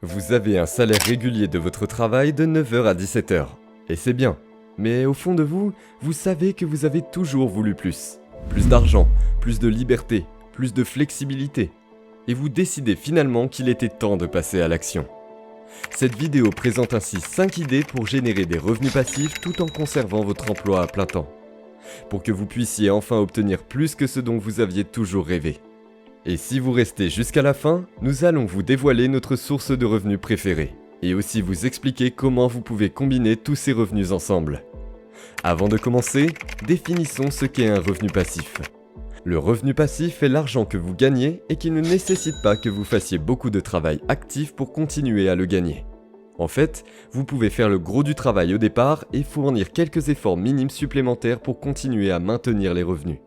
Vous avez un salaire régulier de votre travail de 9h à 17h. Et c'est bien. Mais au fond de vous, vous savez que vous avez toujours voulu plus. Plus d'argent, plus de liberté, plus de flexibilité. Et vous décidez finalement qu'il était temps de passer à l'action. Cette vidéo présente ainsi 5 idées pour générer des revenus passifs tout en conservant votre emploi à plein temps. Pour que vous puissiez enfin obtenir plus que ce dont vous aviez toujours rêvé. Et si vous restez jusqu'à la fin, nous allons vous dévoiler notre source de revenus préférée, et aussi vous expliquer comment vous pouvez combiner tous ces revenus ensemble. Avant de commencer, définissons ce qu'est un revenu passif. Le revenu passif est l'argent que vous gagnez et qui ne nécessite pas que vous fassiez beaucoup de travail actif pour continuer à le gagner. En fait, vous pouvez faire le gros du travail au départ et fournir quelques efforts minimes supplémentaires pour continuer à maintenir les revenus.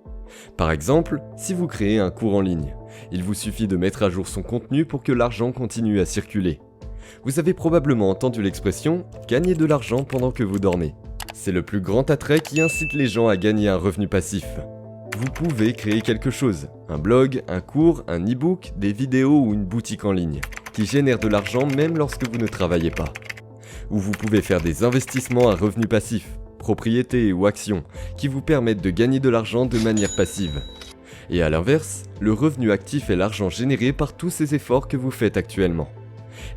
Par exemple, si vous créez un cours en ligne, il vous suffit de mettre à jour son contenu pour que l'argent continue à circuler. Vous avez probablement entendu l'expression « gagner de l'argent pendant que vous dormez ». C'est le plus grand attrait qui incite les gens à gagner un revenu passif. Vous pouvez créer quelque chose, un blog, un cours, un e-book, des vidéos ou une boutique en ligne, qui génère de l'argent même lorsque vous ne travaillez pas. Ou vous pouvez faire des investissements à revenu passif, propriétés ou actions, qui vous permettent de gagner de l'argent de manière passive. Et à l'inverse, le revenu actif est l'argent généré par tous ces efforts que vous faites actuellement.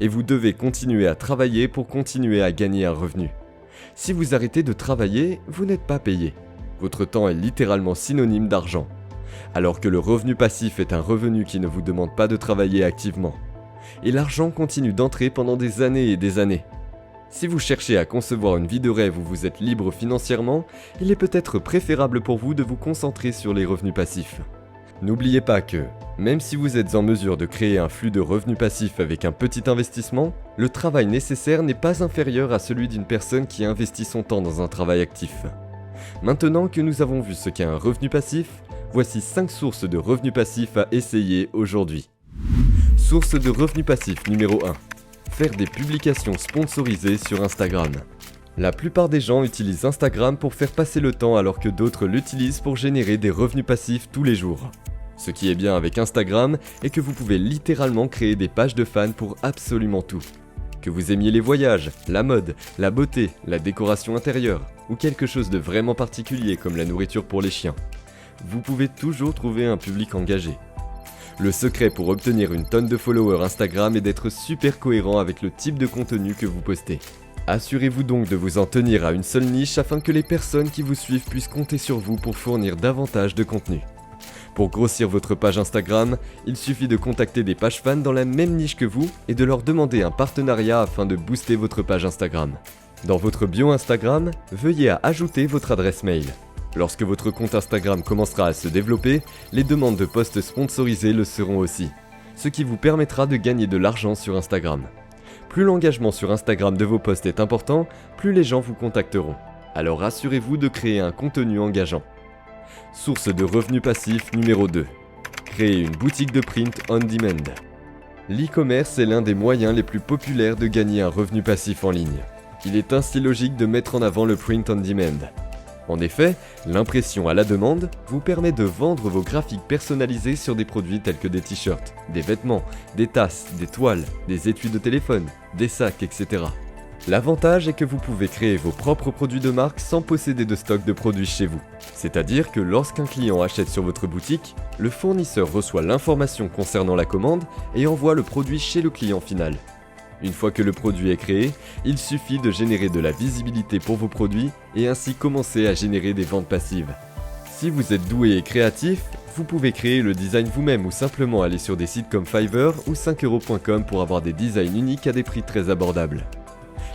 Et vous devez continuer à travailler pour continuer à gagner un revenu. Si vous arrêtez de travailler, vous n'êtes pas payé. Votre temps est littéralement synonyme d'argent. Alors que le revenu passif est un revenu qui ne vous demande pas de travailler activement. Et l'argent continue d'entrer pendant des années et des années. Si vous cherchez à concevoir une vie de rêve où vous êtes libre financièrement, il est peut-être préférable pour vous de vous concentrer sur les revenus passifs. N'oubliez pas que, même si vous êtes en mesure de créer un flux de revenus passifs avec un petit investissement, le travail nécessaire n'est pas inférieur à celui d'une personne qui investit son temps dans un travail actif. Maintenant que nous avons vu ce qu'est un revenu passif, voici 5 sources de revenus passifs à essayer aujourd'hui. Source de revenus passifs numéro 1. Faire des publications sponsorisées sur Instagram. La plupart des gens utilisent Instagram pour faire passer le temps alors que d'autres l'utilisent pour générer des revenus passifs tous les jours. Ce qui est bien avec Instagram est que vous pouvez littéralement créer des pages de fans pour absolument tout. Que vous aimiez les voyages, la mode, la beauté, la décoration intérieure ou quelque chose de vraiment particulier comme la nourriture pour les chiens. Vous pouvez toujours trouver un public engagé. Le secret pour obtenir une tonne de followers Instagram est d'être super cohérent avec le type de contenu que vous postez. Assurez-vous donc de vous en tenir à une seule niche afin que les personnes qui vous suivent puissent compter sur vous pour fournir davantage de contenu. Pour grossir votre page Instagram, il suffit de contacter des pages fans dans la même niche que vous et de leur demander un partenariat afin de booster votre page Instagram. Dans votre bio Instagram, veuillez à ajouter votre adresse mail. Lorsque votre compte Instagram commencera à se développer, les demandes de posts sponsorisés le seront aussi, ce qui vous permettra de gagner de l'argent sur Instagram. Plus l'engagement sur Instagram de vos posts est important, plus les gens vous contacteront. Alors assurez-vous de créer un contenu engageant. Source de revenus passifs numéro 2. Créer une boutique de print on demand. L'e-commerce est l'un des moyens les plus populaires de gagner un revenu passif en ligne. Il est ainsi logique de mettre en avant le print on demand. En effet, l'impression à la demande vous permet de vendre vos graphiques personnalisés sur des produits tels que des t-shirts, des vêtements, des tasses, des toiles, des étuis de téléphone, des sacs, etc. L'avantage est que vous pouvez créer vos propres produits de marque sans posséder de stock de produits chez vous. C'est-à-dire que lorsqu'un client achète sur votre boutique, le fournisseur reçoit l'information concernant la commande et envoie le produit chez le client final. Une fois que le produit est créé, il suffit de générer de la visibilité pour vos produits et ainsi commencer à générer des ventes passives. Si vous êtes doué et créatif, vous pouvez créer le design vous-même ou simplement aller sur des sites comme Fiverr ou 5euros.com pour avoir des designs uniques à des prix très abordables.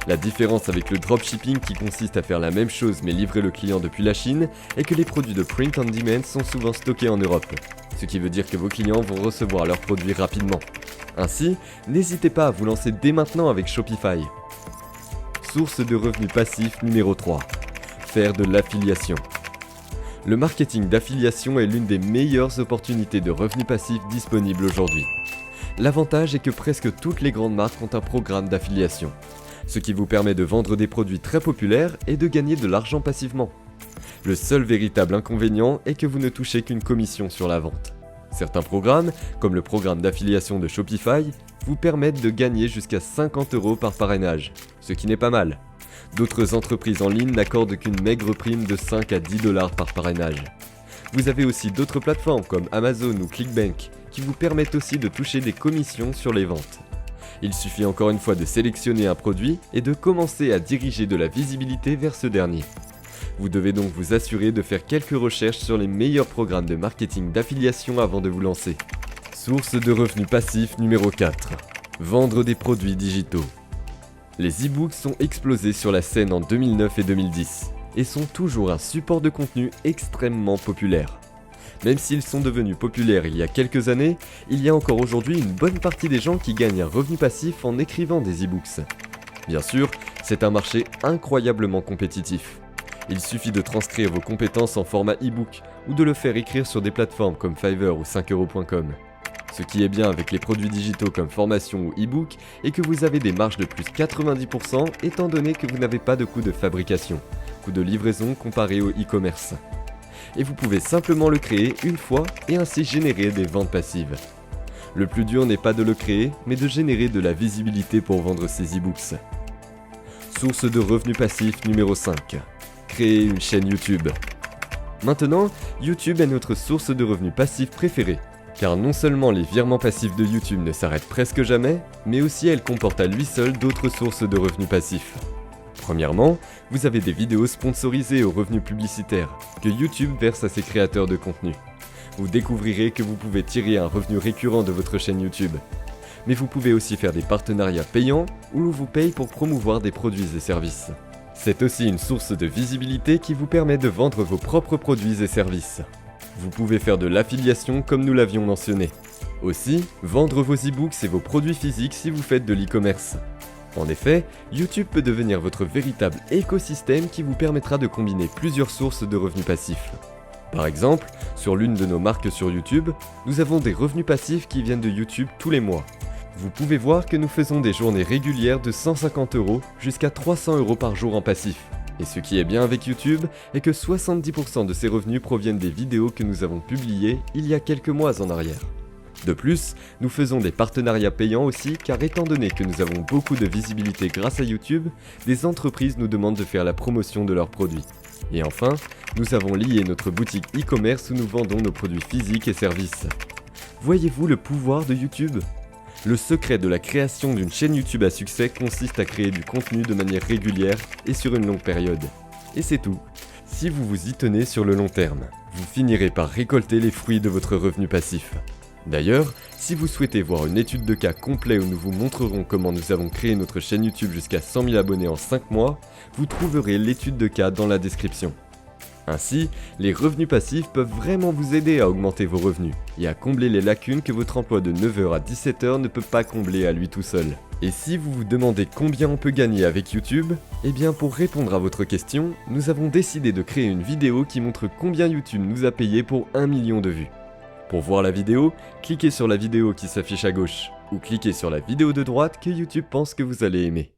La différence avec le dropshipping qui consiste à faire la même chose mais livrer le client depuis la Chine est que les produits de print on demand sont souvent stockés en Europe, ce qui veut dire que vos clients vont recevoir leurs produits rapidement. Ainsi, n'hésitez pas à vous lancer dès maintenant avec Shopify. Source de revenus passifs numéro 3. Faire de l'affiliation. Le marketing d'affiliation est l'une des meilleures opportunités de revenus passifs disponibles aujourd'hui. L'avantage est que presque toutes les grandes marques ont un programme d'affiliation, ce qui vous permet de vendre des produits très populaires et de gagner de l'argent passivement. Le seul véritable inconvénient est que vous ne touchez qu'une commission sur la vente. Certains programmes, comme le programme d'affiliation de Shopify, vous permettent de gagner jusqu'à 50 € par parrainage, ce qui n'est pas mal. D'autres entreprises en ligne n'accordent qu'une maigre prime de 5 à 10 $ par parrainage. Vous avez aussi d'autres plateformes comme Amazon ou Clickbank qui vous permettent aussi de toucher des commissions sur les ventes. Il suffit encore une fois de sélectionner un produit et de commencer à diriger de la visibilité vers ce dernier. Vous devez donc vous assurer de faire quelques recherches sur les meilleurs programmes de marketing d'affiliation avant de vous lancer. Source de revenus passifs numéro 4. Vendre des produits digitaux. Les e-books sont explosés sur la scène en 2009 et 2010 et sont toujours un support de contenu extrêmement populaire. Même s'ils sont devenus populaires il y a quelques années, il y a encore aujourd'hui une bonne partie des gens qui gagnent un revenu passif en écrivant des e-books. Bien sûr, c'est un marché incroyablement compétitif. Il suffit de transcrire vos compétences en format e-book ou de le faire écrire sur des plateformes comme Fiverr ou 5euros.com. Ce qui est bien avec les produits digitaux comme formation ou e-book est que vous avez des marges de plus 90% étant donné que vous n'avez pas de coût de fabrication, coût de livraison comparé au e-commerce. Et vous pouvez simplement le créer une fois et ainsi générer des ventes passives. Le plus dur n'est pas de le créer, mais de générer de la visibilité pour vendre ces e-books. Source de revenus passifs numéro 5. Créer une chaîne YouTube. Maintenant, YouTube est notre source de revenus passifs préférée, car non seulement les virements passifs de YouTube ne s'arrêtent presque jamais, mais aussi elle comporte à lui seul d'autres sources de revenus passifs. Premièrement, vous avez des vidéos sponsorisées aux revenus publicitaires, que YouTube verse à ses créateurs de contenu. Vous découvrirez que vous pouvez tirer un revenu récurrent de votre chaîne YouTube. Mais vous pouvez aussi faire des partenariats payants, où l'on vous paye pour promouvoir des produits et services. C'est aussi une source de visibilité qui vous permet de vendre vos propres produits et services. Vous pouvez faire de l'affiliation comme nous l'avions mentionné. Aussi, vendre vos e-books et vos produits physiques si vous faites de l'e-commerce. En effet, YouTube peut devenir votre véritable écosystème qui vous permettra de combiner plusieurs sources de revenus passifs. Par exemple, sur l'une de nos marques sur YouTube, nous avons des revenus passifs qui viennent de YouTube tous les mois. Vous pouvez voir que nous faisons des journées régulières de 150 € jusqu'à 300 € par jour en passif. Et ce qui est bien avec YouTube est que 70% de ces revenus proviennent des vidéos que nous avons publiées il y a quelques mois en arrière. De plus, nous faisons des partenariats payants aussi car étant donné que nous avons beaucoup de visibilité grâce à YouTube, des entreprises nous demandent de faire la promotion de leurs produits. Et enfin, nous avons lié notre boutique e-commerce où nous vendons nos produits physiques et services. Voyez-vous le pouvoir de YouTube ? Le secret de la création d'une chaîne YouTube à succès consiste à créer du contenu de manière régulière et sur une longue période. Et c'est tout. Si vous vous y tenez sur le long terme, vous finirez par récolter les fruits de votre revenu passif. D'ailleurs, si vous souhaitez voir une étude de cas complet où nous vous montrerons comment nous avons créé notre chaîne YouTube jusqu'à 100 000 abonnés en 5 mois, vous trouverez l'étude de cas dans la description. Ainsi, les revenus passifs peuvent vraiment vous aider à augmenter vos revenus et à combler les lacunes que votre emploi de 9h à 17h ne peut pas combler à lui tout seul. Et si vous vous demandez combien on peut gagner avec YouTube, eh bien pour répondre à votre question, nous avons décidé de créer une vidéo qui montre combien YouTube nous a payé pour 1 million de vues. Pour voir la vidéo, cliquez sur la vidéo qui s'affiche à gauche ou cliquez sur la vidéo de droite que YouTube pense que vous allez aimer.